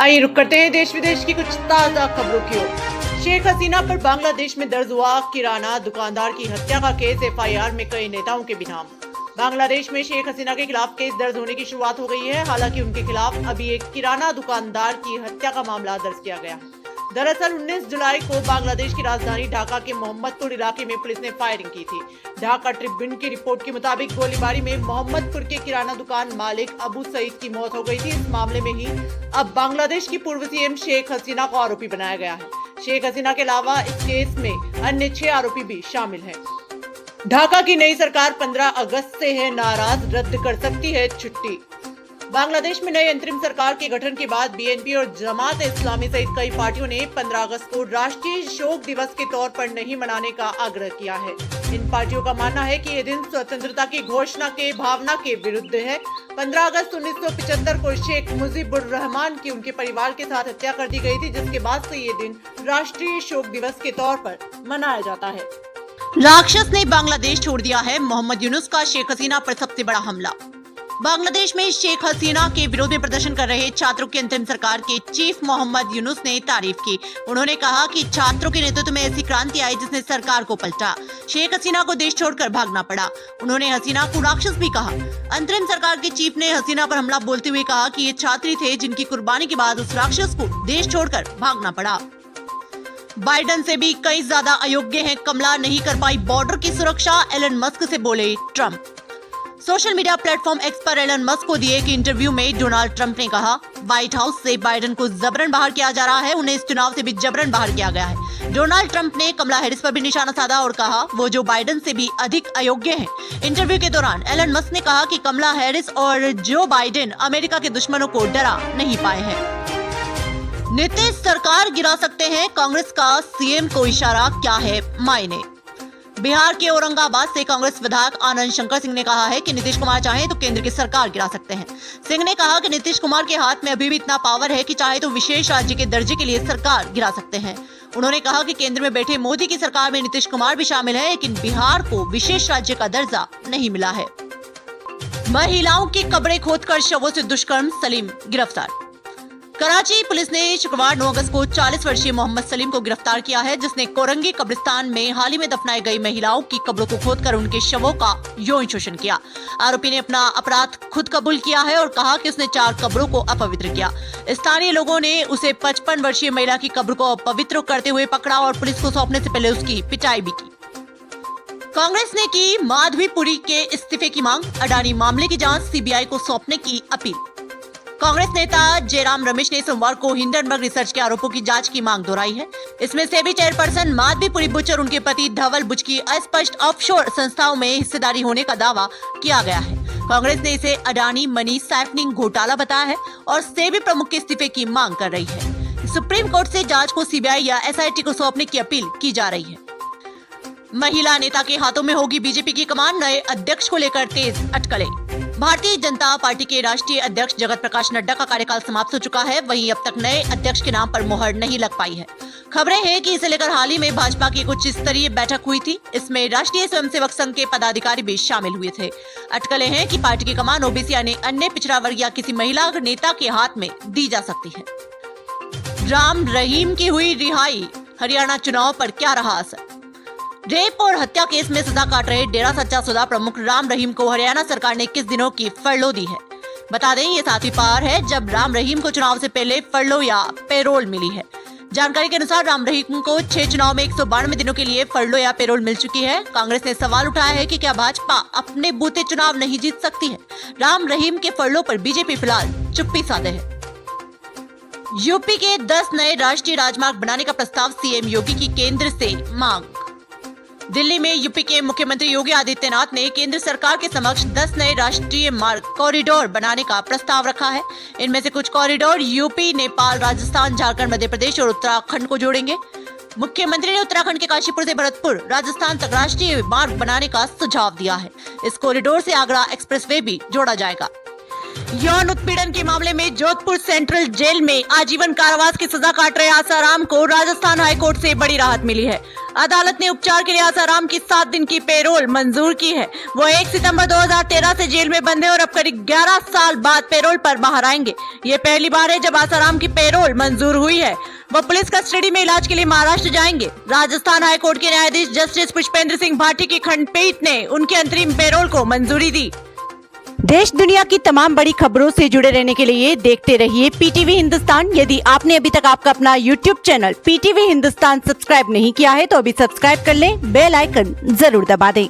आइए रुक करते हैं देश विदेश की कुछ ताजा खबरों की ओर। शेख हसीना पर बांग्लादेश में दर्ज हुआ किराना दुकानदार की हत्या का केस। एफआईआर में कई नेताओं के भी नाम। बांग्लादेश में शेख हसीना के खिलाफ केस दर्ज होने की शुरुआत हो गई है। हालांकि उनके खिलाफ अभी एक किराना दुकानदार की हत्या का मामला दर्ज किया गया है। दरअसल 19 जुलाई को बांग्लादेश की राजधानी ढाका के मोहम्मदपुर इलाके में पुलिस ने फायरिंग की थी। ढाका ट्रिब्यून की रिपोर्ट के मुताबिक गोलीबारी में मोहम्मदपुर के किराना दुकान मालिक अबू सईद की मौत हो गई थी। इस मामले में ही अब बांग्लादेश की पूर्व सीएम शेख हसीना को आरोपी बनाया गया है। शेख हसीना के अलावा इस केस में अन्य 6 आरोपी भी शामिल हैं। ढाका की नई सरकार 15 अगस्त से है नाराज, रद्द कर सकती है छुट्टी। बांग्लादेश में नई अंतरिम सरकार के गठन के बाद बीएनपी और जमात इस्लामी सहित कई पार्टियों ने 15 अगस्त को राष्ट्रीय शोक दिवस के तौर पर नहीं मनाने का आग्रह किया है। इन पार्टियों का मानना है कि ये दिन स्वतंत्रता की घोषणा के भावना के विरुद्ध है। 15 अगस्त 1975 को शेख मुजीबुर रहमान की उनके परिवार के साथ हत्या कर दी गई थी, जिसके बाद से ये दिन राष्ट्रीय शोक दिवस के तौर पर मनाया जाता है। राक्षस ने बांग्लादेश छोड़ दिया है, मोहम्मद यूनुस का शेख हसीना पर सबसे बड़ा हमला। बांग्लादेश में शेख हसीना के विरोध में प्रदर्शन कर रहे छात्रों की अंतरिम सरकार के चीफ मोहम्मद यूनुस ने तारीफ की। उन्होंने कहा कि छात्रों के नेतृत्व में ऐसी क्रांति आई जिसने सरकार को पलटा। शेख हसीना को देश छोड़कर भागना पड़ा। उन्होंने हसीना को राक्षस भी कहा। अंतरिम सरकार के चीफ ने हसीना पर हमला बोलते हुए कहा कि ये छात्री थे जिनकी कुर्बानी के बाद उस राक्षस को देश छोड़कर भागना पड़ा। बाइडेन से भी कई ज्यादा अयोग्य हैं कमला, नहीं कर पाई बॉर्डर की सुरक्षा, एलन मस्क से बोले Trump. Social media platform x पर एलन मस्क को दिए एक इंटरव्यू में डोनाल्ड ट्रंप ने कहा, व्हाइट हाउस से बाइडेन को जबरन बाहर किया जा रहा है, उन्हें इस चुनाव से भी जबरन बाहर किया गया है। डोनाल्ड ट्रंप ने कमला हैरिस पर भी निशाना साधा और कहा वो जो बाइडेन से भी अधिक अयोग्य हैं। इंटरव्यू के दौरान एलन मस्क ने कहा कि कमला हैरिस और जो बाइडेन अमेरिका के दुश्मनों को डरा नहीं पाए हैं। नीतीश सरकार गिरा सकते हैं, कांग्रेस का सीएम को इशारा, क्या है मायने। बिहार के औरंगाबाद से कांग्रेस विधायक आनंद शंकर सिंह ने कहा है कि नीतीश कुमार चाहे तो केंद्र की सरकार गिरा सकते हैं। सिंह ने कहा कि नीतीश कुमार के हाथ में अभी भी इतना पावर है कि चाहे तो विशेष राज्य के दर्जे के लिए सरकार गिरा सकते हैं। उन्होंने कहा कि केंद्र में बैठे मोदी की सरकार में नीतीश कुमार भी शामिल है, लेकिन बिहार को विशेष राज्य का दर्जा नहीं मिला है। महिलाओं की कब्रें खोदकर शवों से दुष्कर्म, सलीम गिरफ्तार। कराची पुलिस ने शुक्रवार 9 अगस्त को 40 वर्षीय मोहम्मद सलीम को गिरफ्तार किया है, जिसने कोरंगी कब्रिस्तान में हाल ही में दफनाई गई महिलाओं की कब्रों को खोदकर उनके शवों का यौन शोषण किया। आरोपी ने अपना अपराध खुद कबूल किया है और कहा कि उसने 4 कब्रों को अपवित्र किया। स्थानीय लोगों ने उसे 55 वर्षीय महिला की कब्र को अपवित्र करते हुए पकड़ा और पुलिस को सौंपने से पहले उसकी पिटाई भी की। कांग्रेस ने की माधवीपुरी के इस्तीफे की मांग, अडानी मामले की जांच सीबीआई को सौंपने की अपील। कांग्रेस नेता जयराम रमेश ने सोमवार को हिंडनबर्ग रिसर्च के आरोपों की जांच की मांग दोहराई है। इसमें सेबी चेयरपर्सन माधवीपुरी बुच और उनके पति धवल बुच की अस्पष्ट ऑफशोर संस्थाओं में हिस्सेदारी होने का दावा किया गया है। कांग्रेस ने इसे अडानी मनी साइफनिंग घोटाला बताया है और सेबी प्रमुख के इस्तीफे की मांग कर रही है। सुप्रीम कोर्ट से जांच को सीबीआई या एसआईटी को सौंपने की अपील की जा रही है। महिला नेता के हाथों में होगी बीजेपी की कमान, नए अध्यक्ष को लेकर तेज अटकलें। भारतीय जनता पार्टी के राष्ट्रीय अध्यक्ष जगत प्रकाश नड्डा का कार्यकाल समाप्त हो चुका है, वहीं अब तक नए अध्यक्ष के नाम पर मुहर नहीं लग पाई है। खबरें हैं कि इसे लेकर हाल ही में भाजपा की कुछ स्तरीय बैठक हुई थी। इसमें राष्ट्रीय स्वयंसेवक संघ के पदाधिकारी भी शामिल हुए थे। अटकलें हैं कि पार्टी की कमान ओबीसी यानी अन्य पिछड़ा वर्ग या किसी महिला नेता के हाथ में दी जा सकती है। राम रहीम की हुई रिहाई, हरियाणा चुनाव पर क्या रहा असर। रेप और हत्या केस में सजा काट रहे डेरा सच्चा सौदा प्रमुख राम रहीम को हरियाणा सरकार ने 21 दिनों की फरलो दी है। बता दें ये 7वीं बार है जब राम रहीम को चुनाव से पहले फरलो या पेरोल मिली है। जानकारी के अनुसार राम रहीम को 6 चुनाव में 192 दिनों के लिए फरलो या पेरोल मिल चुकी है। कांग्रेस ने सवाल उठाया है कि क्या भाजपा अपने बूते चुनाव नहीं जीत सकती है। राम रहीम के फरलो पर बीजेपी फिलहाल चुप्पी साधे है। यूपी के 10 नए राष्ट्रीय राजमार्ग बनाने का प्रस्ताव, सीएम योगी की केंद्र से मांग। दिल्ली में यूपी के मुख्यमंत्री योगी आदित्यनाथ ने केंद्र सरकार के समक्ष 10 नए राष्ट्रीय मार्ग कॉरिडोर बनाने का प्रस्ताव रखा है। इनमें से कुछ कॉरिडोर यूपी, नेपाल, राजस्थान, झारखंड, मध्य प्रदेश और उत्तराखंड को जोड़ेंगे। मुख्यमंत्री ने उत्तराखंड के काशीपुर से भरतपुर, राजस्थान तक राष्ट्रीय मार्ग बनाने का सुझाव दिया है। इस कॉरिडोर से आगरा एक्सप्रेसवे भी जोड़ा जाएगा। यौन उत्पीड़न के मामले में जोधपुर सेंट्रल जेल में आजीवन कारावास की सजा काट रहे आसाराम को राजस्थान हाईकोर्ट से बड़ी राहत मिली है। अदालत ने उपचार के लिए आसाराम की 7 दिन की पेरोल मंजूर की है। वो 1 सितंबर 2013 से जेल में बंद है और अब करीब 11 साल बाद पेरोल पर बाहर आएंगे। ये पहली बार है जब आसाराम की पेरोल मंजूर हुई है। वो पुलिस कस्टडी में इलाज के लिए महाराष्ट्र जाएंगे। राजस्थान हाईकोर्ट के न्यायाधीश जस्टिस पुष्पेंद्र सिंह भाटी की खंडपीठ ने उनके अंतरिम पेरोल को मंजूरी दी। देश दुनिया की तमाम बड़ी खबरों से जुड़े रहने के लिए देखते रहिए पीटीवी हिंदुस्तान। यदि आपने अभी तक आपका अपना YouTube channel PTV Hindustan subscribe नहीं किया है तो अभी सब्सक्राइब कर लें, बेल आइकन जरूर दबा दें।